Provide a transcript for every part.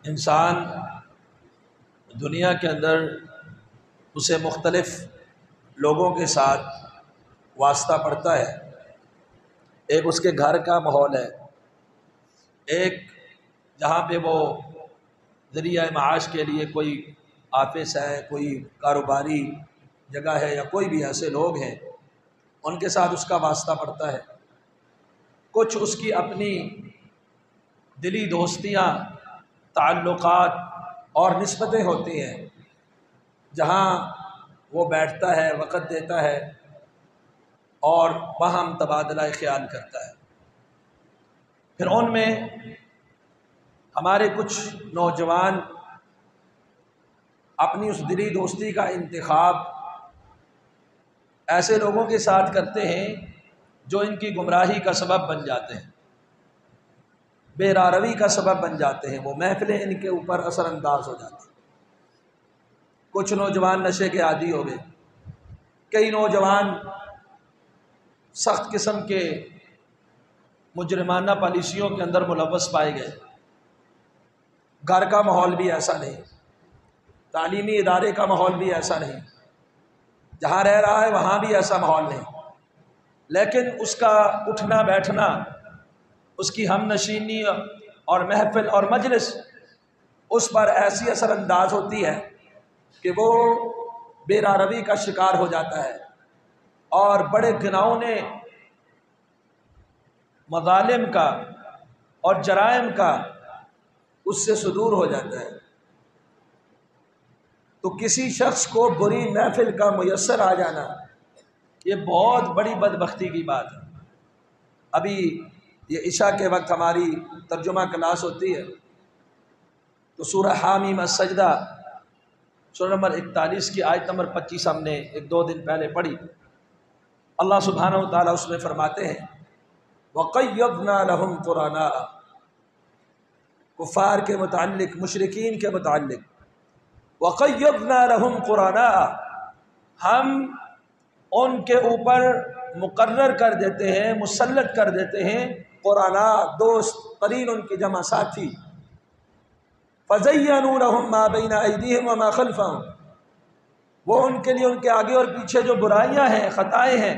انسان دنیا کے اندر اسے مختلف لوگوں کے ساتھ واسطہ پڑتا ہے۔ ایک اس کے گھر کا ماحول ہے، ایک جہاں پہ وہ ذریعہ معاش کے لیے کوئی آفس ہے، کوئی کاروباری جگہ ہے، یا کوئی بھی ایسے لوگ ہیں ان کے ساتھ اس کا واسطہ پڑتا ہے۔ کچھ اس کی اپنی دلی دوستیاں، تعلقات اور نسبتیں ہوتی ہیں، جہاں وہ بیٹھتا ہے، وقت دیتا ہے اور باہم تبادلہ خیال کرتا ہے۔ پھر ان میں ہمارے کچھ نوجوان اپنی اس دلی دوستی کا انتخاب ایسے لوگوں کے ساتھ کرتے ہیں جو ان کی گمراہی کا سبب بن جاتے ہیں، بے راروی کا سبب بن جاتے ہیں، وہ محفلیں ان کے اوپر اثر انداز ہو جاتی ہیں۔ کچھ نوجوان نشے کے عادی ہو گئے، کئی نوجوان سخت قسم کے مجرمانہ پالیسیوں کے اندر ملوث پائے گئے۔ گھر کا ماحول بھی ایسا نہیں، تعلیمی ادارے کا ماحول بھی ایسا نہیں، جہاں رہ رہا ہے وہاں بھی ایسا ماحول نہیں، لیکن اس کا اٹھنا بیٹھنا، اس کی ہم نشینی اور محفل اور مجلس اس پر ایسی اثر انداز ہوتی ہے کہ وہ بے راروی کا شکار ہو جاتا ہے اور بڑے گناؤنے مظالم کا اور جرائم کا اس سے صدور ہو جاتا ہے۔ تو کسی شخص کو بری محفل کا میسر آ جانا یہ بہت بڑی بدبختی کی بات ہے۔ ابھی یہ عشاء کے وقت ہماری ترجمہ کلاس ہوتی ہے تو سورہ حامیم السجدہ سورہ نمبر 41 کی آیت نمبر 25 ہم نے 1-2 دن پہلے پڑھی۔ اللہ سبحانہ و تعالیٰ اس میں فرماتے ہیں وَقَيَّضْنَا لَهُمْ قُرَانَاءَ، کفار کے متعلق، مشرکین کے متعلق، وَقَيَّضْنَا لَهُمْ قُرَانَاءَ، ہم ان کے اوپر مقرر کر دیتے ہیں، مسلط کر دیتے ہیں قرآناء، دوست، قرین ان کی جمع ساتھی، فَزَيَّنُوا لَهُمْ مَا بَيْنَ أَيْدِيهِمْ وَمَا خَلْفَهُمْ، وہ ان کے لیے ان کے آگے اور پیچھے جو برائیاں ہیں، خطائیں ہیں،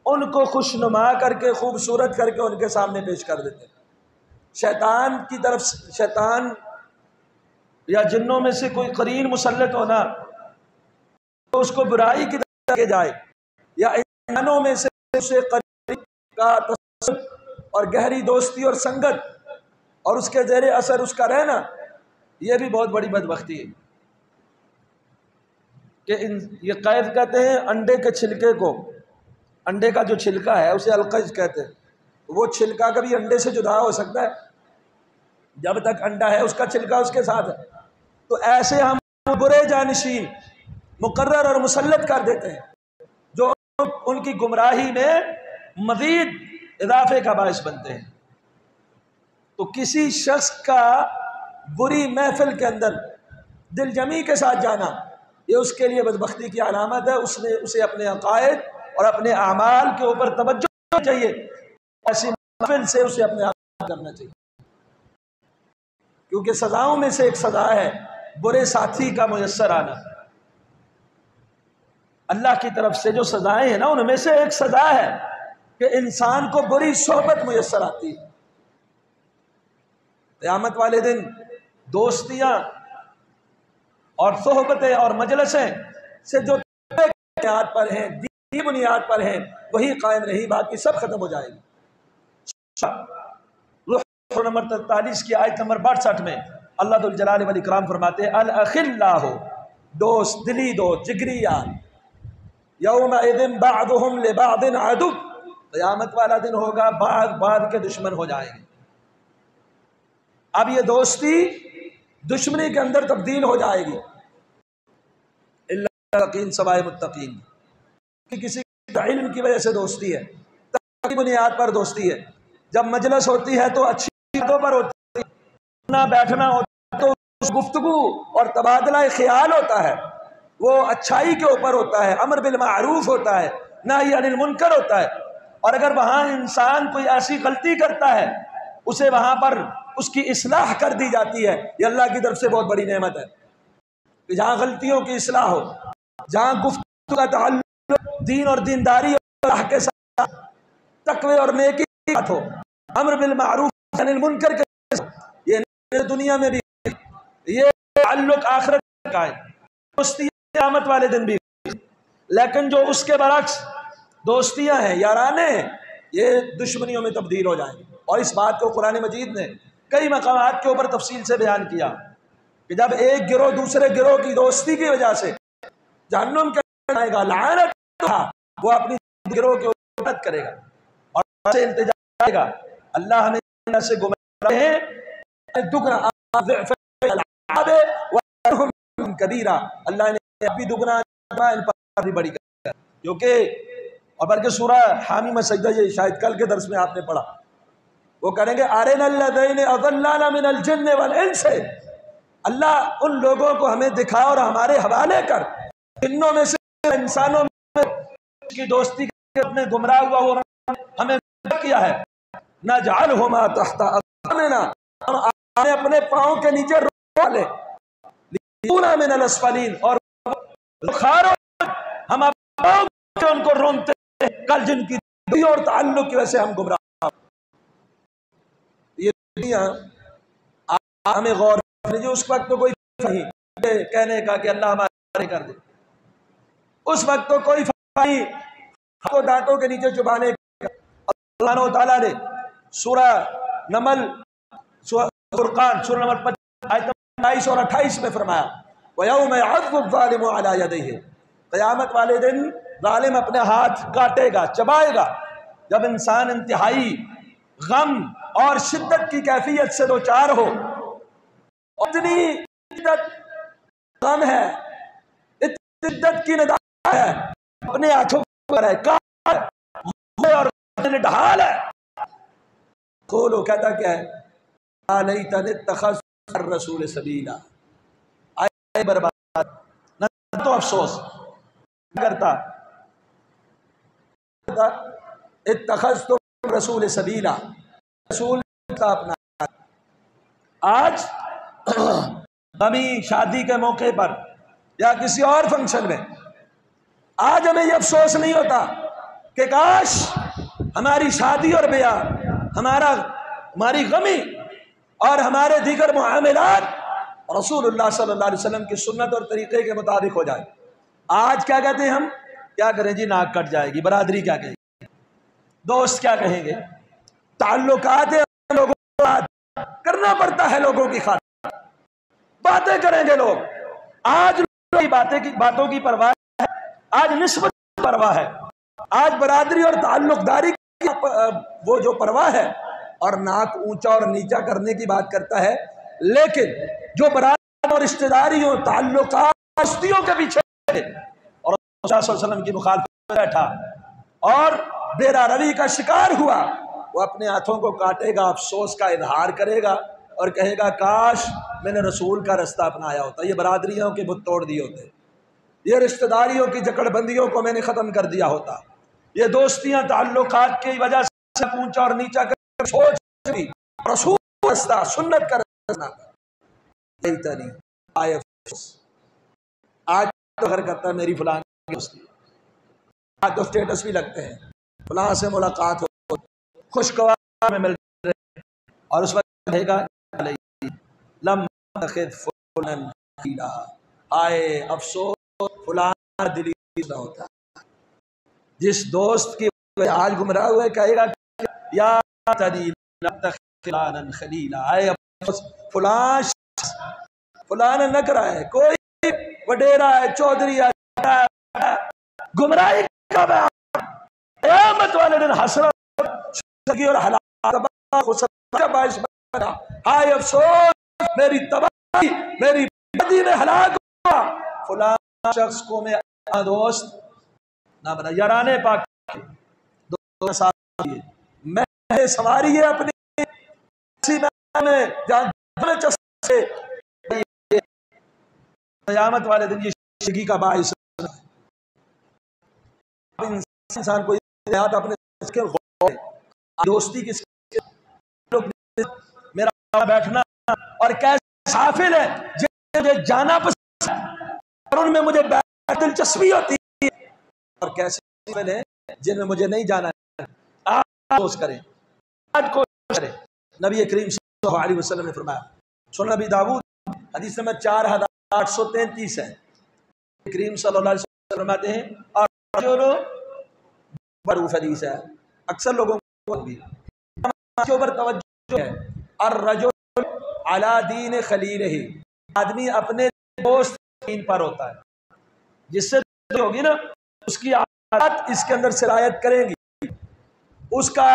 ان کو خوشنما کر کے، خوبصورت کر کے ان کے سامنے پیش کر دیتے ہیں۔ شیطان کی طرف، شیطان یا جنوں میں سے کوئی قرین مسلط ہونا تو اس کو برائی کی طرف لے جائے، یا انسانوں میں سے اسے قرین کا تصور اور گہری دوستی اور سنگت اور اس کے زیر اثر اس کا رہنا، یہ بھی بہت بڑی بدبختی ہے کہ یہ قید کہتے ہیں انڈے کے چھلکے کو، انڈے کا جو چھلکا ہے اسے القج کہتے ہیں، وہ چھلکا کبھی انڈے سے جدا ہو سکتا ہے؟ جب تک انڈا ہے اس کا چھلکا اس کے ساتھ ہے۔ تو ایسے ہم برے جانشین مقرر اور مسلط کر دیتے ہیں جو ان کی گمراہی میں مزید اضافے کا باعث بنتے ہیں۔ تو کسی شخص کا بری محفل کے اندر دل جمی کے ساتھ جانا یہ اس کے لیے بدبختی کی علامت ہے۔ اسے اپنے عقائد اور اپنے اعمال کے اوپر توجہ چاہیے، ایسی محفل سے اسے اپنے آپ کرنا چاہیے، کیونکہ سزاؤں میں سے ایک سزا ہے برے ساتھی کا میسر آنا۔ اللہ کی طرف سے جو سزائیں ہیں نا، ان میں سے ایک سزا ہے کہ انسان کو بری صحبت میسر آتی ہے۔ قیامت والے دن دوستیاں اور صحبتیں اور مجلسیں سے جو بنیاد پر ہیں، دینی بنیاد پر ہیں، وہی قائم رہی، باقی سب ختم ہو جائے گی۔ سورہ نمبر 43 کی آیت نمبر 62 میں اللہ ذو الجلال والاکرام فرماتے ہیں الاخلاء، دوست، دلی دوست، جگری یار، یومئذ بعضهم لبعض عدو، قیامت والا دن ہوگا بعض بعض کے دشمن ہو جائیں گے۔ اب یہ دوستی دشمنی کے اندر تبدیل ہو جائے گی، الا المتقین، سوائے متقین کہ کسی علم کی وجہ سے دوستی ہے، تقوی بنیاد پر دوستی ہے۔ جب مجلس ہوتی ہے تو اچھی باتوں پر ہوتی ہے، اٹھنا بیٹھنا ہوتا ہے تو گفتگو اور تبادلہ خیال ہوتا ہے، وہ اچھائی کے اوپر ہوتا ہے، امر بالمعروف ہوتا ہے، نہی عن المنکر ہوتا ہے۔ اور اگر وہاں انسان کوئی ایسی غلطی کرتا ہے، اسے وہاں پر اس کی اصلاح کر دی جاتی ہے، یہ اللہ کی طرف سے بہت بڑی نعمت ہے کہ جہاں غلطیوں کی اصلاح ہو، جہاں گفتگو کا تعلق دین اور دینداری اور اللہ کے ساتھ تقوی اور نیکی کی بات ہو، امر بالمعروف عن المنکر کے ساتھ، یہ دنیا میں بھی یہ تعلق آخرت کا ہے، دوستی قیامت والے دن بھی۔ لیکن جو اس کے برعکس دوستیاں ہیں، یارانے ہیں، یہ دشمنیوں میں تبدیل ہو جائیں گے۔ اور اس بات کو قرآن مجید نے کئی مقامات کے اوپر تفصیل سے بیان کیا کہ جب ایک گروہ دوسرے گروہ کی دوستی کی وجہ سے جہنم کے اندر جائے گا، لعنت وہ اپنی گروہ کے اوپر لعنت کرے گا اور سے التجا کرے گا۔ اللہ ہمیں ان سے گمراہ ہیں دگنا العذاب وهم کبیرہ، اللہ نے ابھی دگنا ان پر بھی بڑی کر، کیونکہ اور بلکہ سورہ حامیم سجدہ، یہ شاید کل کے درس میں آپ نے پڑھا، وہ کریں گے ارنا الذین اضلانا من الجن والانس، اللہ ان لوگوں کو ہمیں دکھا اور ہمارے حوالے کر جنوں میں سے انسانوں میں کی دوستی کے اپنے گمراہ ہوا وہ ہمیں کیا ہے، نجعلہما تحت اقدامنا، ہم اپنے پاؤں کے نیچے رو لے، لیکونا من الاسفلین، اور بخاروں ہم ان کو رونتے ہیں، کل جن کی دوستی اور تعلق کی وجہ سے ہم گمراہ۔ یہ دنیا ہمیں غور کرنے، اس وقت تو کوئی نہیں کہنے کا کہ اللہ ہمارے کر دے، اس وقت تو کوئی نہیں کو دانتوں کے نیچے چبانے کا۔ اللہ تعالیٰ نے سورہ نمل فرقان سورہ نمبر 25 آیت 27 اور 28 میں فرمایا وَيَوْمَ يَعَضُّ الظَّالِمُ عَلَى يَدَيْهِ، قیامت والے دن ظالم اپنے ہاتھ کاٹے گا، چبائے گا۔ جب انسان انتہائی غم اور شدت کی کیفیت سے دوچار ہو، اتنی شدت غم ہے، اتنی شدت کی ندامت ہے، اپنے ہاتھوں پر ہے، کاٹ ہے اور ڈھال ہے، کھولو کہتا کیا ہے لیتنی اتخذت الرسول سبیلا، آئے برباد، نہ تو افسوس کرتا اتخذت الرسول سبیلا، رسول کا اپنا۔ آج غمی شادی کے موقع پر یا کسی اور فنکشن میں آج ہمیں یہ افسوس نہیں ہوتا کہ کاش ہماری شادی اور بیاہ، ہماری غمی اور ہمارے دیگر معاملات رسول اللہ صلی اللہ علیہ وسلم کی سنت اور طریقے کے مطابق ہو جائے۔ آج کیا کہتے ہیں ہم؟ کیا کریں جی، ناک کٹ جائے گی، برادری کیا کہے گی، دوست کیا کہیں گے، تعلقات لوگوں کو کرنا پڑتا ہے، لوگوں کی خاطر باتیں کریں گے لوگ۔ آج باتوں کی پرواہ ہے، آج نسبت کی پرواہ ہے، آج برادری اور تعلق داری کی وہ جو پرواہ ہے، اور ناک اونچا اور نیچا کرنے کی بات کرتا ہے، لیکن جو برادری اور رشتہ داریوں تعلقات دوستیوں کے پیچھے اور رسول اللہ صلی اللہ علیہ وسلم کی مخالفت میں بیٹھا اور بے روی کا شکار ہوا، وہ اپنے ہاتھوں کو کاٹے گا، افسوس کا اظہار کرے گا اور کہے گا کاش میں نے رسول کا رستہ اپنایا ہوتا، یہ برادریوں کے بت توڑ دیے ہوتے، یہ رشتہ داریوں کی جکڑ بندیوں کو میں نے ختم کر دیا ہوتا، یہ دوستیاں تعلقات کی وجہ سے اونچا اور نیچا کر سوچ دی، رسول کا رستہ سنت کا رستہ نہیں آئے افسوس۔ آج تو گھر کرتا ہے میری فلاں دوستی، آج تو سٹیٹس بھی لگتے ہیں، فلاں سے ملاقات ہو، خوشگوار میں مل رہے، اور اس وقت کہے گا لم تخذ فلاں خلیلا، آئے افسوس فلاں دلی نہ ہوتا، جس دوست کی آج گمراہ ہوئے کہے گا یا تدی لم تخذ فلاں خلیلا، آئے افسوس فلاں نہ کرا ہے، کوئی وڈیرا ہے، چودھری ہے، گمراہی کا قیامت والے دن حسرت شرگی اور ہلاکت کا باعث بنا، ہائے افسوس میری تباہی، میری بدی میں ہلاک ہوا، فلاں شخص کو میں دوست نہ بنا۔ یارانے پاک دو ساتھ میں سواری ہے اپنی میں جہاں چسے قیامت والے دن یہ شرگی کا باعث انسان کو اپنے دوستی کی میرا بیٹھنا اور کیسے حافل ہے جن مجھے جانا پسند ہے اور ان میں مجھے دلچسپی ہوتی ہے، اور کیسے حافل ہے جن میں مجھے نہیں جانا ہے۔ آپ کوشش کریں، آج کوشش کریں۔ نبی کریم صلی اللہ علیہ وسلم نے فرمایا، سنن نبی داؤد حدیث نمبر 4833 ہے، کریم صلی اللہ علیہ وسلم فرماتے ہیں، اور جو معروف حدیث ہے، اکثر لوگوں کو بھی کے اوپر توجہ ہے، الرجل علی دین خلیلہ، آدمی اپنے دوست دین پر ہوتا ہے، جس سے ہوگی نا اس کی عادت اس کے اندر سرایت کریں گی، اس کا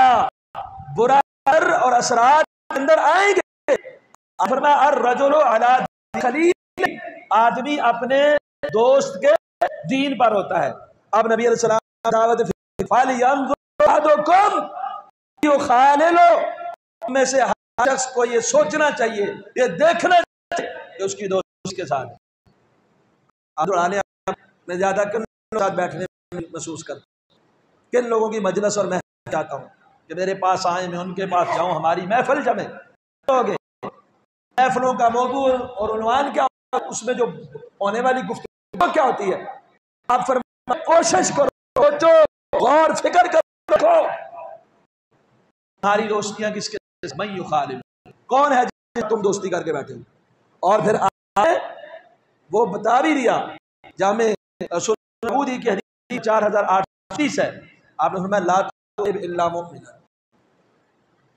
برا اثر اور اثرات اندر آئیں گے۔ فرمایا الرجل علی دین خلیلہ، آدمی اپنے دوست کے دین پر ہوتا ہے۔ اب نبی علیہ السلام دعوت فَلْيَنْظُرْ أَحَدُكُمْ يُخَالِلُ، میں سے ہر شخص کو یہ سوچنا چاہیے، یہ دیکھنا چاہیے کہ اس کی دوست کے ساتھ میں زیادہ کن ساتھ بیٹھنے میں محسوس کرتا ہوں، کن لوگوں کی مجلس اور محفل چاہتا ہوں کہ میرے پاس آئیں، میں ان کے پاس جاؤں، ہماری محفل جمے۔ محفلوں کا موضوع اور عنوان کیا ہوتا ہے، اس میں جو ہونے والی گفتگو کیا ہوتی ہے؟ آپ فرمائیں کوشش کرو، سوچو، غور فکر کرو، ہماری دوستیاں کس کے ساتھ؟ من یخالل، کون ہے جس تم دوستی کر کے بیٹھے ہو؟ اور پھر آئے وہ بتا بھی دیا، جامع سنودی کی حدیث 4830 ہے، آپ نے فرمایا لا تطب الا مؤمنا،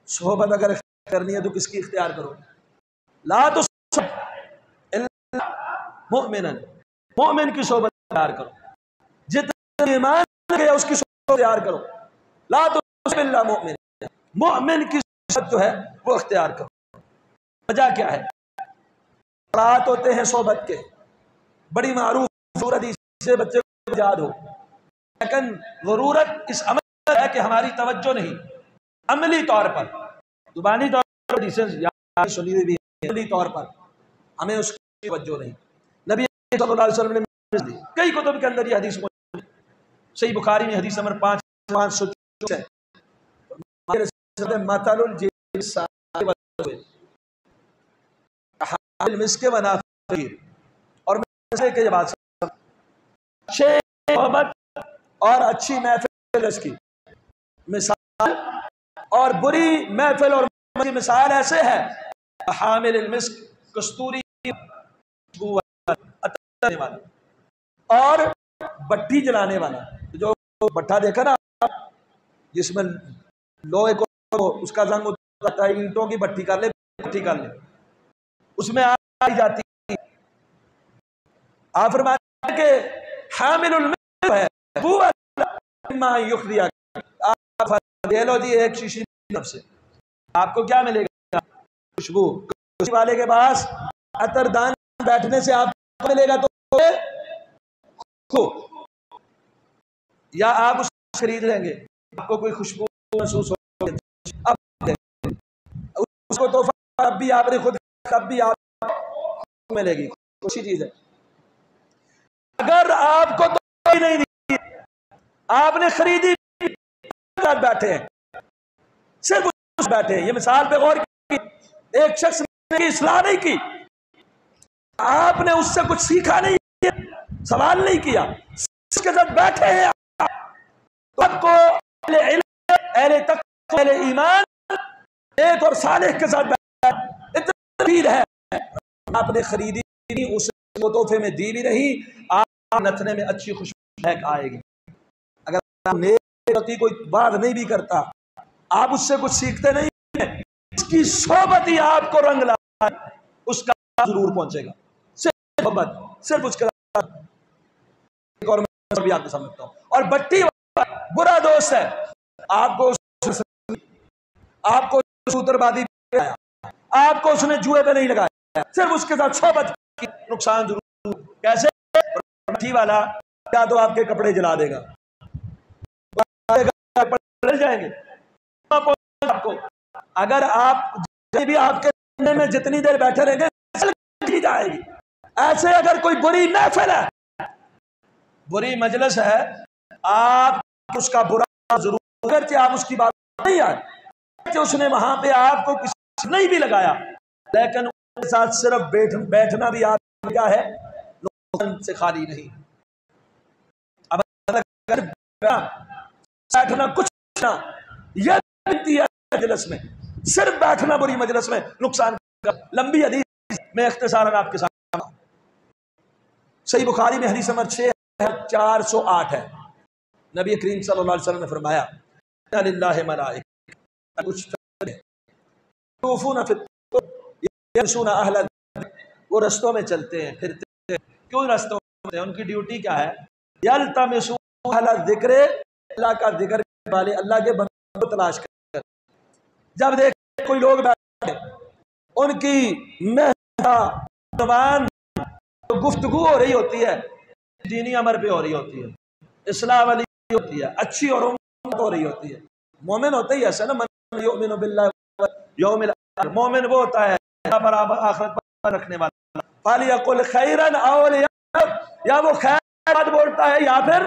صحبت اگر کرنی ہے تو کس کی اختیار کرو؟ لا تصحب الا مؤمنا، مومن کی صحبت اختیار کرو، جتنا ایمان ہے اس کی صحبت اختیار کرو۔ لا تصحب الا مؤمنا، مومن کی صحبت جو ہے وہ اختیار کرو۔ وجہ کیا ہے؟ رات ہوتے ہیں صحبت کے، بڑی معروف حدیث سے بچے کو یاد ہو، لیکن ضرورت اس عمل ہے کہ ہماری توجہ نہیں، عملی طور پر، زبانی طور پر حدیثیں یاد سنی ہوئی بھی ہے، عملی طور پر ہمیں اس کی توجہ نہیں۔ نبی صلی اللہ علیہ وسلم نے کئی کتب کے اندر یہ حدیث موجود ہے، صحیح بخاری میں حدیث نمبر 5534 ہے، مثل الجن السائل حامل المسک ونافخ، اور میں کہ یہ بات محبت اور اچھی محفل اس کی مثال اور بری محفل اور کی مثال ایسے ہے، حامل المسک، کستوری عطر والا اور بٹھی جلانے والا، جو بٹھا دیکھا نا جس میں لوہے کو اس کا زنگ ہوتا ہے، اینٹوں کی بٹھی کر لے، بٹھی کر لے، اس میں آگ جاتی ہے۔ آپ فرماتے ہیں کہ حامل المسک ہے وہ ما یخضی، آپ دے لو جی ایک شیشی سے، آپ کو کیا ملے گا؟ خوشبو۔ خوشبو والے کے پاس عطر دان بیٹھنے سے آپ کو ملے گا تو یا آپ اس کو خرید لیں گے، آپ کو کوئی خوشبو محسوس ہو، اب اس کو تحفہ اب بھی آپ نے خود، اب بھی آپ کو ملے گی، خوشی چیز ہے۔ اگر آپ کو تو نہیں دی، آپ نے خریدی، بیٹھے ہیں صرف بیٹھے ہیں، یہ مثال پہ غور کی، ایک شخص نے اصلاح نہیں کی، آپ نے اس سے کچھ سیکھا نہیں کیا، سوال نہیں کیا، اس کے ساتھ بیٹھے ہیں، آپ کو اہل علم، اہل تقوی، اہل ایمان، ایک اور صالح کے ساتھ بیٹھے، اتنا دیر ہے، آپ نے خریدی نہیں، اس کو تحفے میں دی بھی نہیں، آپ نتنے میں اچھی خوشبو مہک آئے گی۔ اگر آپ نیک کوئی بات نہیں بھی کرتا، آپ اس سے کچھ سیکھتے نہیں ہیں، اس کی صحبت ہی آپ کو رنگ لائے، اس کا ضرور پہنچے گا، صرف محبت، صرف اس کے ساتھ۔ ایک اور میں بھی آپ کو سمجھتا ہوں، اور بٹی برا دوست ہے، آپ کو سوتر بازی پہ آیا، آپ کو اس نے جوئے پہ نہیں لگایا، صرف اس کے ساتھ صحبت کی، نقصان ضرور۔ کیسے؟ بٹی والا یا تو آپ کے کپڑے جلا دے گا، لڑ جائیں گے آپ کو، اگر آپ بھی آپ کے میں جتنی دیر بیٹھے رہیں گے جائے گی۔ ایسے اگر کوئی بری محفل ہے، بری مجلس ہے، آپ اس کا برا ضرور، اگرچہ آپ اس کی بات نہیں آئے، اس نے وہاں پہ آپ کو کسی نہیں بھی لگایا، لیکن ان کے ساتھ صرف بیٹھنا بھی آپ کیا ہے نقصان سے خالی نہیں. اب بیٹھنا کچھ نہ یہ بنتی ہے مجلس میں، صرف بیٹھنا بری مجلس میں نقصان کا. لمبی حدیث میں اختصاراً آپ کے ساتھ، صحیح بخاری میں حدیث نمبر 6408 ہے. نبی کریم صلی اللہ علیہ وسلم نے فرمایا للہ ملائکۃ کچھ وہ رستوں میں چلتے ہیں پھرتے ہیں. کیوں رستوں میں؟ ان کی ڈیوٹی کیا ہے؟ یلتمسون اہل الذکر، اللہ کا ذکر والے، اللہ کے بندوں کو تلاش کر. جب دیکھ کوئی لوگ بیٹھے ان کی زبان گفتگو ہو رہی ہوتی ہے، دینی امر پہ ہو رہی ہوتی ہے، اصلاح والی ہوتی ہے، اچھی اور امت ہو رہی ہوتی ہے. مومن ہوتا ہی ایسا نا، من یؤمن باللہ یوم الاخر، مومن وہ ہوتا ہے پر آخرت پر رکھنے والا. فَلْيَقُلْ خَيْرًا أَوْ لِيَصْمُتْ، یا وہ خیر بات بولتا ہے یا پھر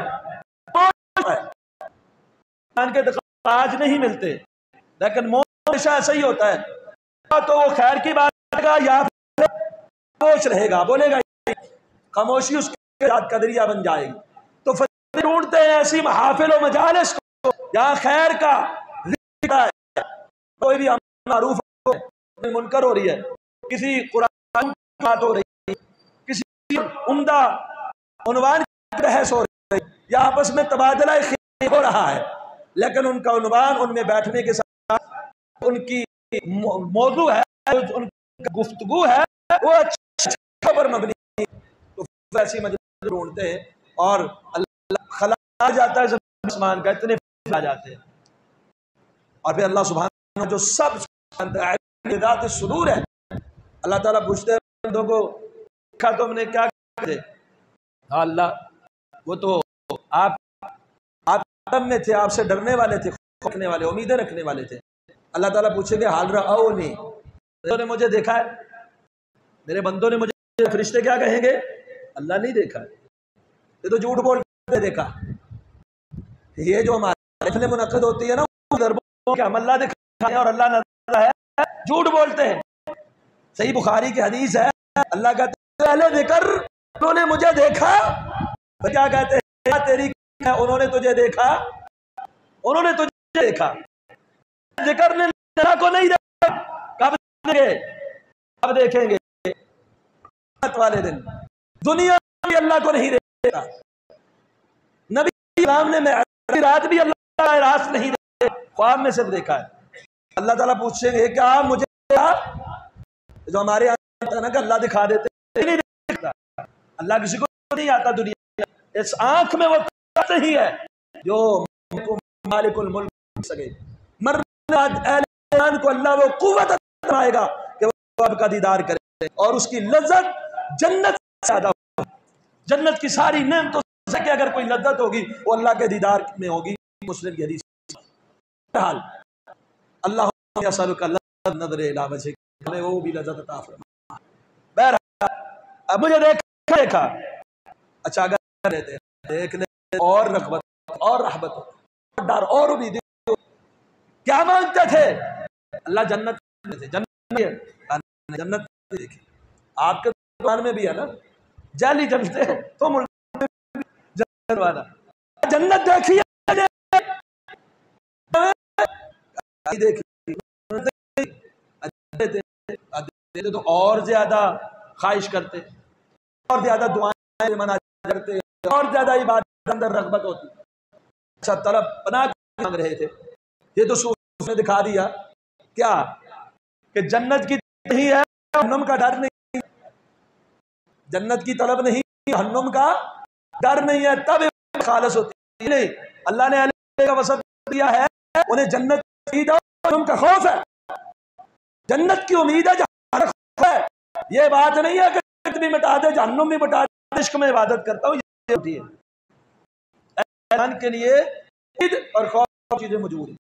ان کے آج نہیں ملتے، لیکن مومن ہمیشہ ایسا ہی ہوتا ہے، تو وہ خیر کی بات کرے گا یا پھر خاموش رہے گا، بولے گا. خاموشی اس کے یاد کا ذریعہ بن جائے گی. تو پھر ڈھونڈتے ہیں ایسی محافل و مجالس کو جہاں خیر کا ذکر ہے، کوئی بھی معروف منکر ہو رہی ہے، کسی قرآن کی بات ہو رہی ہے، کسی عمدہ عنوان کی بحث ہو رہی ہے، یا آپس میں تبادلہ خیال ہو رہا ہے، لیکن ان کا عنوان ان میں بیٹھنے کے ساتھ ان کی موضوع ہے، ان کی گفتگو ہے، وہ اچھا پر مبنی ہے. تو ایسی مجلس ڈھونڈتے ہیں اور اللہ خلا آ جاتا ہے زمین آسمان کا، اتنے آ جاتے ہیں. اور پھر اللہ سبحانہ جو سب ذات صدور ہے، اللہ تعالیٰ پوچھتے ہیں بندوں کو دیکھا تم نے کیا کرتے؟ ہاں اللہ وہ تو آپ عالم میں تھے، آپ سے ڈرنے والے تھے، رکھنے والے، امیدیں رکھنے والے تھے. اللہ تعالیٰ پوچھیں گے حال رأونی، بندوں نے مجھے دیکھا ہے؟ میرے بندوں نے مجھے، فرشتے کیا کہیں گے؟ اللہ نہیں دیکھا، یہ تو جھوٹ بولتے دیکھا. یہ جو ہمارے محفلیں منعقد ہوتی ہے نا، کہ ہم اللہ دکھاتے ہیں اور اللہ نظر ہے، جھوٹ بولتے ہیں. صحیح بخاری کی حدیث ہے، اللہ کا اہل ذکر انہوں نے مجھے دیکھا، کیا کہتے ہیں؟ کیا تیری ہے؟ انہوں نے تجھے دیکھا، انہوں نے تجھے دیکھا. ذکر نے اللہ کو نہیں دیکھا. کب دیکھیں گے؟ کب دیکھیں گے؟ والے دن. دنیا بھی اللہ کو نہیں دیکھا. نبی اسلام نے رات بھی اللہ کا راست نہیں دیکھا، خواب میں صرف دیکھا ہے. اللہ تعالیٰ پوچھیں گے کہ آپ مجھے دیکھا؟ جو ہمارے یہاں نا کہ اللہ دکھا دیتے، نہیں دیکھتا. اللہ کسی کو نہیں آتا دنیا، اس آنکھ میں وہ طاقت ہی ہے جو مالک الملک سکے. مرنے اہل ایمان کو اللہ وہ قوت عطا آئے گا کہ وہ رب کا دیدار کرے اور اس کی لذت جنت سے زیادہ ہوگی. جنت کی ساری نعمتوں سے کہ اگر کوئی لذت ہوگی وہ اللہ کے دیدار میں ہوگی. مسلم کی حدیث. بہرحال اللہ یسألک لذت نظر الی وجہک، ہمیں وہ بھی لذت عطا فرما. بہرحال اب مجھے دیکھا، اچھا اگر رہتے دیکھنے اور رغبت اور رحبت اور ڈر اور امید، کیا مانگتے تھے؟ اللہ جنت میں تھے، جنت دیکھی. آپ کے دکان میں بھی ہے نا جعلی جلتے ہیں، تو جنت والا جنت دیکھی تو اور زیادہ خواہش کرتے، اور زیادہ دعائیں مناجات کرتے، اور زیادہ عبادت اندر رغبت ہوتی. اچھا طلب پناہ مانگ رہے تھے. یہ تو سورج نے دکھا دیا کیا کہ جنت کی نہیں ہے، جہنم کا ڈر نہیں، جنت کی طلب نہیں، جہنم کا ڈر نہیں ہے، تب خالص ہوتی ہے. نہیں، اللہ نے اہل کا وصف دیا ہے، انہیں جنت کی امید اور جہنم کا خوف ہے. جنت کی امید ہے، جہنم کا خوف ہے. یہ بات نہیں ہے کہ جنت بھی مٹا دے جہنم بھی مٹا دے، عشق میں عبادت کرتا ہوں، یہ ہوتی ہے. انسان کے لیے امید اور خوف چیزیں موجود ہیں.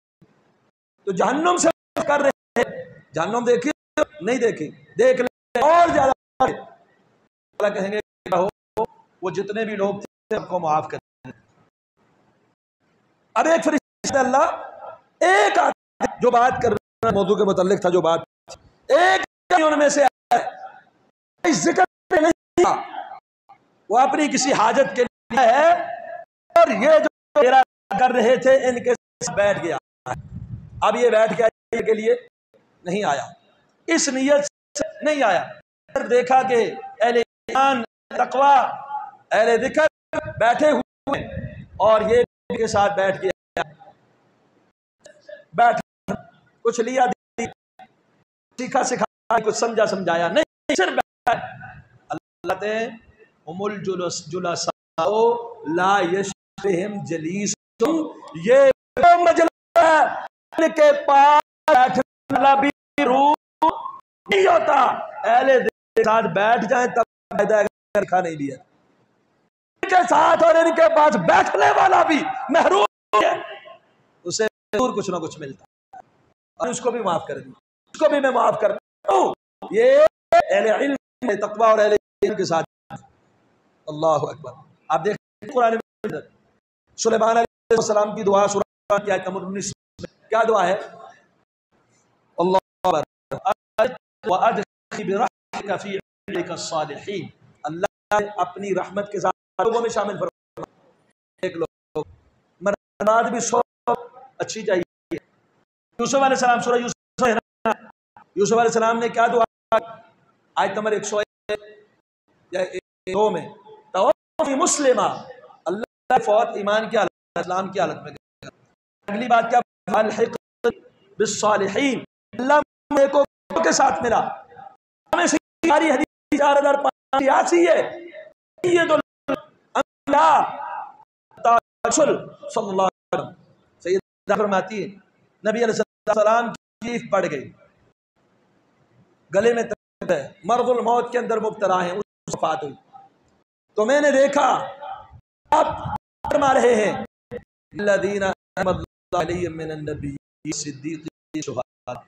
تو جہنم سے کر رہے ہیں، جہنم دیکھی نہیں دیکھی، دیکھ لیں اور زیادہ اللہ کہیں گے وہ جتنے بھی لوگ تھے سب کو معاف کر دیں. اب ایک فرشتہ اللہ ایک جو بات کر رہا موضوع کے متعلق تھا، جو بات ایک ان میں سے ذکر نہیں، وہ اپنی کسی حاجت کے لیے ہے، اور یہ جو تیرا کر رہے تھے ان کے ساتھ بیٹھ گیا۔ اب یہ بیٹھ گیا کے لیے نہیں آیا، اس نیت سے نہیں آیا۔ پھر دیکھا کہ اہل ایمان تقویٰ اہل ذکر بیٹھے ہوئے اور یہ کے ساتھ بیٹھ گیا، بیٹھ کچھ لیا سیکھا سکھایا، کچھ سمجھا سمجھایا نہیں، صرف اللہ تے ہم الجلساء لا یشبہم جلیسہم، یہ وہ مجلس ہے ان کے پاس بیٹھنے والا بھی روح نہیں ہوتا، اہل ذکر کے ساتھ بیٹھ جائیں تب فائدہ لکھا نہیں لیا، ان کے ساتھ اور ان کے پاس بیٹھنے والا بھی محروم ہے، اسے ضرور کچھ نہ کچھ ملتا ہے، اور اس کو بھی معاف کر دیں، اس کو بھی میں معاف کرتا ہوں۔ یہ اہل علم تقویٰ اور اہل علم کے ساتھ۔ اللہ اکبر۔ آپ دیکھیں قرآن میں سلیمان علیہ السلام کی دعا سورہ کی آیت نمبر 19 میں کیا دعا ہے؟ اللہ اکبر وَأَدْخِلْ بِرَحْمَتِكَ فِي عِبَادِكَ الصَّالِحِينَ، اللہ نے اپنی رحمت کے ساتھ لوگوں میں شامل فرمایا۔ ایک لوگ مراد بھی اچھی چاہیے۔ یوسف علیہ السلام سورہ یوسف ہے نا، یوسف علیہ السلام نے کیا دعا؟ آیت نمبر 101 یا 2 میں توفنی مسلمہ، اللہ فوت ایمان کی حالت اسلام کی حالت میں گیا۔ اگلی بات کیا؟ الحقنی بالصالحین، اللہ میرے کو کے ساتھ ملا۔ ہمیں ساری حدیث 4585 ہے، یہ تو انبیاء رسول صلی اللہ علیہ وسلم سیدہ فرماتی ہے نبی علیہ السلام کی تکلیف پڑ گئی، گلے میں تکلیف ہے، مرض الموت کے اندر مبتلا ہیں، اس وفات ہوئی، تو میں نے دیکھا آپ فرما رہے ہیں الذین انعم اللہ علیہم من النبیین صدیقین شہداء،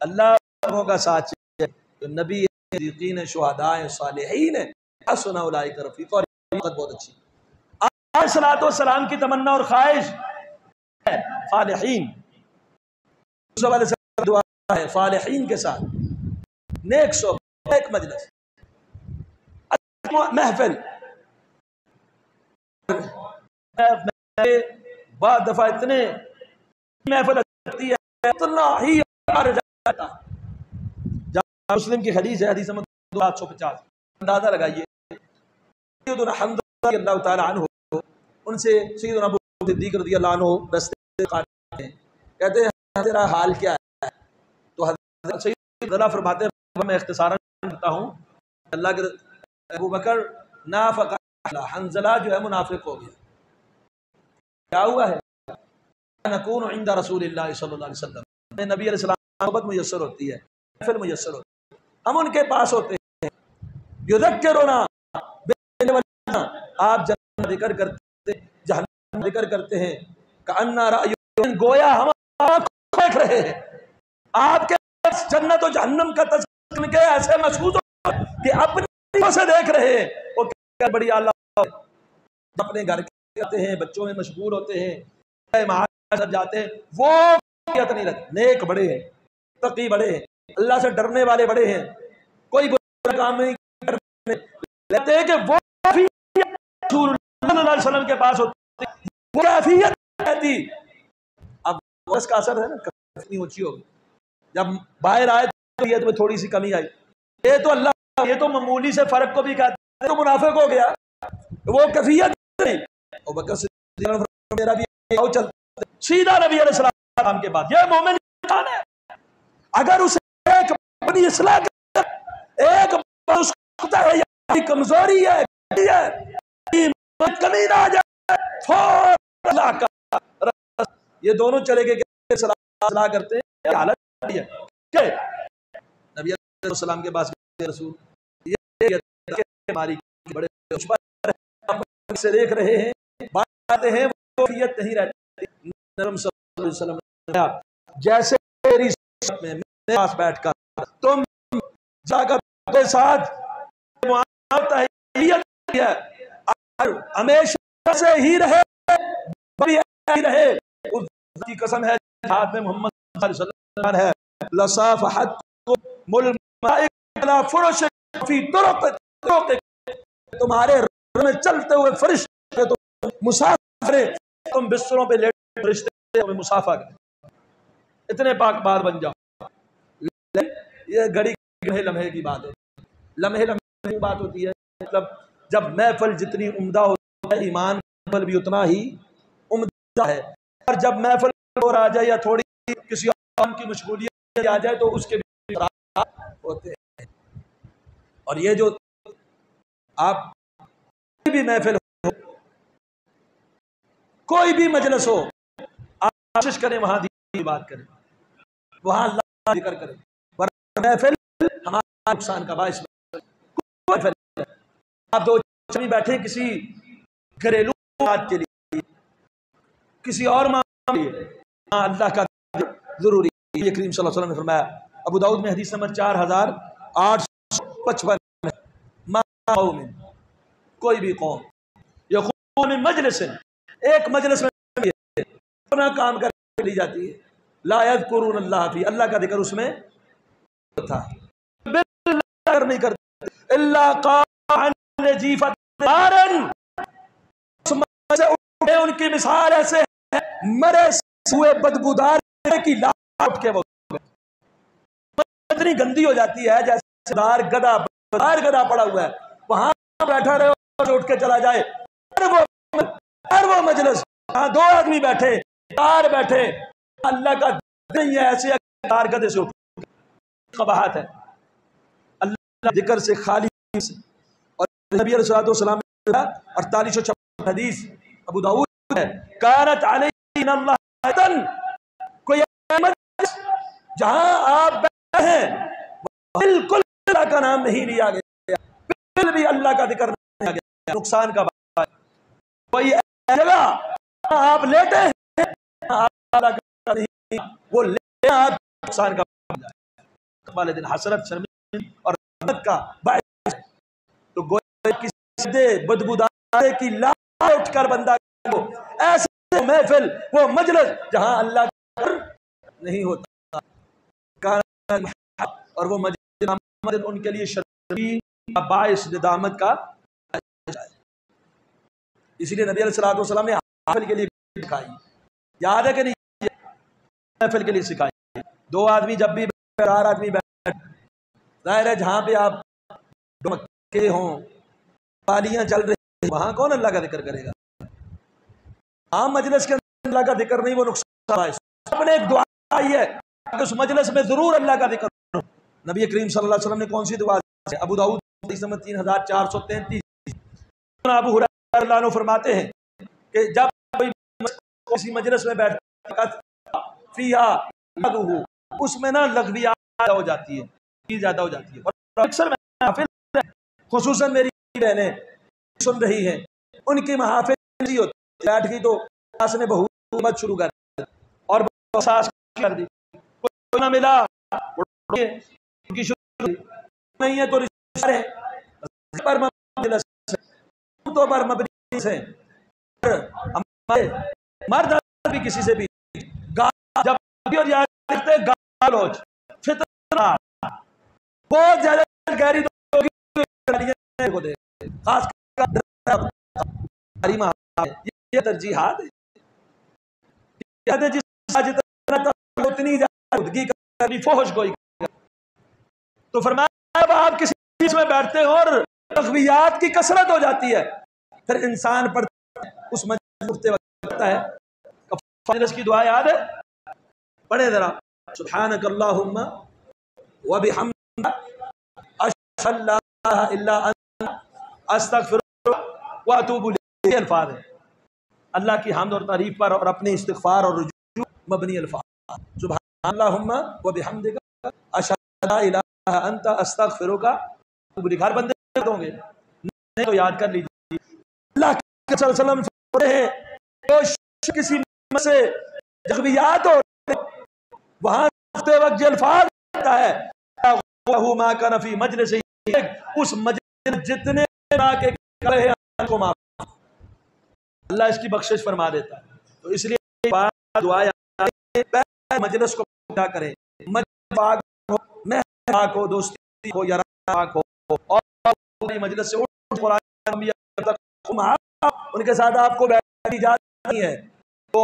اللہ لوگوں کا ساتھ ہے جو نبی صدیقین شہداء صالحین ہیں، حسن اولئک رفیقا، اور بات بہت اچھی۔ علیہ الصلوۃ والسلام کی تمنا اور خواہش ہے صالحین، یوسف علیہ السلام دعا ہے صالحین کے ساتھ، نیک صحبت، ایک مجلس، محفل۔ بعد دفعہ اتنے محفل ہوتی ہے اتنا ہی جاتا۔ جامع مسلم کی حدیث ہے، حدیث نمبر 2850، اندازہ لگائیے سیدنا حمزہ رضی اللہ تعالی عنہ، ان سے سیدنا ابو صدیق رضی اللہ عنہ رستے کاٹتے ہیں، کہتے ہیں تیرا حال کیا ہے؟ تو حضرت سیدنا فرماتے ہیں میں اختصاراً کرتا ہوں، اللہ کے ابو بکر نافق حنظلہ جو ہے منافق ہو گیا، کیا ہوا ہے؟ نکون عند رسول اللہ صلی اللہ علیہ وسلم، میں نبی علیہ السلام محبت میسر ہوتی ہے، محفل میسر ہوتی ہے، ہم ان کے پاس ہوتے ہیں، یذکرنا بالجنہ، آپ جنت ذکر کرتے ہیں، جہنم ذکر کرتے ہیں، کأننا رأی، گویا ہم آپ کو دیکھ رہے ہیں، آپ کے جنت و جہنم کا تذکر کے ایسے محسوس ہو کہ اپنی سے دیکھ رہے ہیں، وہ کیا بڑی اللہ، اپنے گھر کے ہیں، بچوں میں مشغول ہوتے ہیں، مہاجر جاتے ہیں، وہ نہیں رکھتے، نیک بڑے ہیں، تقی بڑے ہیں، اللہ سے ڈرنے والے بڑے ہیں، کوئی برا کام نہیں کرتے، لیتے ہیں کہ وہ رسول اللہ صلی اللہ علیہ وسلم کے پاس ہوتے، وہ کیفیت رہتی۔ اب اس کا اثر ہے نا، کتنی اونچی ہوگی، جب باہر آئے تو یہ تمہیں تھوڑی سی کمی آئی، یہ تو اللہ، یہ تو معمولی سے فرق کو بھی کہتے ہیں، تو منافق ہو گیا، وہ کیفیت نہیں۔ ابو بکر صدیق میرا بھی چلتا سیدھا نبی علیہ السلام کے بعد، یہ مومن انسان ہے، اگر اسے ایک اپنی اصلاح ایک اس ہے کمزوری ہے کمی نہ آ جائے، فوراً اللہ کا، یہ دونوں چلے گئے صلاح کرتے ہیں، حالت ہے کہ نبی علیہ السلام کے پاس رسول یہ ہماری بڑے سے دیکھ رہے ہیں، باتیں ہیں، وہ کیفیت نہیں رہتی، نبی صلی اللہ علیہ وسلم نے جیسے میری میں میرے پاس بیٹھ کر تم جا کر کے ساتھ معاملات ہے، ہمیشہ سے ہی رہے، رہے، اس کی قسم ہے ہاتھ میں محمد صلی اللہ علیہ وسلم ہے، لصافحت تمہارے میں چلتے ہوئے فرشتے، تم مسافر، تم بستروں پہ لیٹے فرشتے مسافہ کریں، اتنے پاک بار بن جاؤ۔ یہ گھڑی لمحے کی بات ہوتی ہے، لمحے کی بات ہوتی ہے، مطلب جب محفل جتنی عمدہ ہوتی ہے ایمان محفل بھی اتنا ہی عمدہ ہے، اور جب محفل اور آ جائے یا تھوڑی کسی اور کی مشغولیت آ جائے تو اس کے بھی ہوتے ہیں۔ اور یہ جو آپ کوئی بھی محفل ہو، کوئی بھی مجلس ہو، آپ کوشش کریں وہاں دین کی بات کریں، وہاں اللہ کا ذکر کریں، ورنہ محفل ہمارا نقصان کا باعث محفل ہے۔ آپ دو چمی بیٹھے کسی گھریلو بات کے لیے، کسی اور معاملے کے لیے، اللہ کا ضروری ہے۔ یہ کریم صلی اللہ علیہ وسلم نے فرمایا، ابو داؤد میں حدیث نمبر 4855 میں، ما قوم، کوئی بھی قوم، یقومون من مجلس، ایک مجلس میں اپنا کام کر لی جاتی ہے، لا یذکرون اللہ فی، اللہ کا ذکر اس میں تھا، بالکل نہیں کرتے، الا قال جیفت نارن، ان کی مثال ایسے ہے مرے ہوئے بدبودار کی لاش اٹھ کے وہ اتنی گندی ہو جاتی ہے جیسے دار گدا پڑا ہوا ہے، وہاں بیٹھا رہے اور اٹھ کے چلا جائے، اور وہ مجلس ہاں دو آدمی بیٹھے، چار بیٹھے، اللہ کا نہیں ہے، ایسے دار گدے سے اٹھ قباحت ہے، اللہ ذکر سے خالی سے۔ اور نبی علیہ السلام نے 4856 حدیث ابو داؤد ہے، کانت علینا اللہ، کوئی مجلس جہاں آپ بیٹھے ہیں بالکل اللہ کا نام نہیں لیا گیا، بالکل بھی اللہ کا ذکر نہیں لیا گیا، نقصان کا باعث ہے۔ کوئی جگہ آپ لیٹے ہیں اللہ کا نہیں، وہ لیٹے آپ نقصان کا باعث ہے، والدین حسرت شرمندگی اور رحمت کا باعث ہے۔ تو گویا کسی بدبودار کی لاش اٹھ کر بندہ کو ایسے محفل، وہ مجلس جہاں اللہ کا نہیں ہوتا، اور وہ مجلس ان کے لیے شرمندگی کا باعث، ندامت کا باعث ہے۔ اسی لیے نبی علیہ السلام نے محفل کے لیے سکھائی، یاد ہے کہ نہیں، محفل کے لیے سکھائی، دو آدمی جب بھی چار آدمی بیٹھ، ظاہر ہے جہاں پہ آپ مکے ہوں، تالیاں چل رہی، وہاں کون اللہ کا ذکر کرے گا؟ عام مجلس کے اندر اللہ کا ذکر نہیں، وہ نقصان باعث۔ اپنے ایک دعا آئی ہے کہ اس مجلس میں ضرور اللہ کا ذکر ہو۔ نبی کریم صلی اللہ علیہ وسلم نے کون سی دعا ہے؟ ابو داؤد حدیث نمبر 3433، ابو ہریرہ رضی اللہ عنہ فرماتے ہیں کہ جب کوئی کسی مجلس میں بیٹھتا فیہا لغو، اس میں نا لغویات زیادہ ہو جاتی ہے، چیز زیادہ ہو جاتی ہے، اور اکثر محافل خصوصاً میری بہنیں سن رہی ہیں، ان کی محافل نہیں ہوتی، بیٹھ گئی تو ساس نے بہو مت شروع کر دی اور ساس کر دی، کوئی نہ ملا ان کی شروع نہیں ہے تو رشتے پر مجلس تو پر مبنی سے مرد بھی کسی سے بھی جب گالوچ فتنہ بہت زیادہ گہری کو دے، خاص کر یہ ترجیحات اتنی فحش گوئی، تو فرمایا اب آپ کسی چیز میں بیٹھتے ہو اور لغویات کی کثرت ہو جاتی ہے، پھر انسان پر اس مجلس اٹھتے وقت کرتا ہے، مجلس کی دعا یاد ہے؟ پڑھیں ذرا، سبحانک اللہم وبحمدک اشہد ان لا الہ الا انت استغفرک واتوب الیک، یہ الفاظ ہیں اللہ کی حمد اور تعریف پر اور اپنے استغفار اور رجوع مبنی الفاظ، سبحان اللہم وبحمدک اشہد ان لا الہ الا انت استغفرک واتوب الیک، ہر بندے ہوں گے نہیں تو یاد کر لیجیے۔ اللہ کے صلی اللہ علیہ وسلم کسی سے جغبیات ہو وہاں اٹھتے وقت یہ الفاظ ہوتا ہے ما کان فی مجلس، اس مجلس جتنے کے کرے ہیں کو معاف، اللہ اس کی بخشش فرما دیتا ہے۔ تو اس لیے دعا مجلس کو اٹھا کریں، پاک ہو، دوستی ہو یا پاک ہو، اور مجلس سے اٹھ قرآن ان کے ساتھ آپ کو بیٹھنے کی اجازت نہیں ہے. تو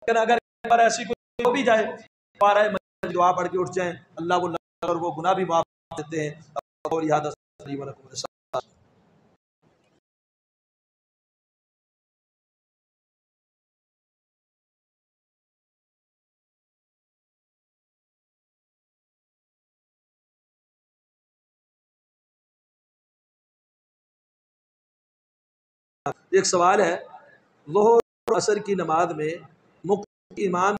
لیکن اگر ایسی کوئی ہو بھی جائے پارہ مجلس دعا پڑھ کے اٹھ جائیں، اللہ کو اور وہ گناہ بھی معاف دیتے ہیں. اور یاد ایک سوال ہے، ظہر اور عصر کی نماز میں مقتدی امام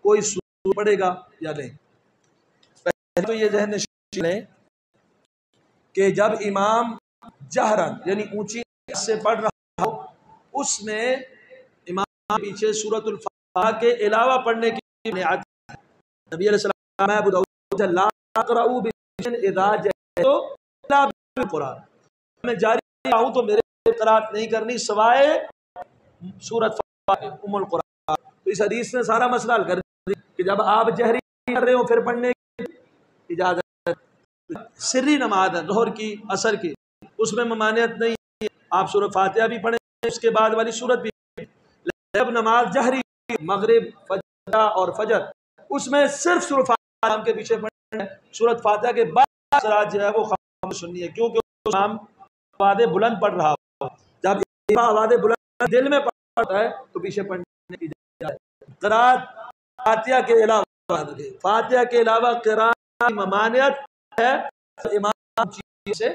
کوئی سورت پڑھے گا یا نہیں؟ پہلے تو یہ ذہن نشین لیں کہ جب امام جہرن یعنی اونچی سے پڑھ رہا ہو، اس میں امام پیچھے سورۃ الفاتحہ کے علاوہ پڑھنے کی بنیاد ہے. نبی علیہ السلام ابو داؤد لا تقرؤوا بشیء اذا جئتم الا بالقرآن، میں جاری ہوں تو میرے قرات نہیں کرنی سوائے سورۃ فاتحہ ام القرآن. تو اس حدیث نے سارا مسئلہ حل کر دیا کہ جب آپ جہری کر رہے ہو پھر پڑھنے کی اجازت. سری نماز ہے ظہر کی عصر کی، اس میں ممانعت نہیں ہے، آپ سورۃ فاتحہ بھی پڑھیں اس کے بعد والی سورت بھی پڑھیں. جب نماز جہری مغرب فجر اور فجر، اس میں صرف سورۃ فاتحہ کے پیچھے پڑھیں، سورۃ فاتحہ کے بعد صلاۃ جو ہے وہ خاموش سننی ہے، کیونکہ امام آواز بلند پڑھ رہا ہو. جب آواز بلند دل میں پڑھتا ہے تو پیچھے پڑھنے کی اجازت ہے. قرات فاتحہ کے علاوہ، فاتحہ کے علاوہ قرات کی ممانعت ہے، امام چیز سے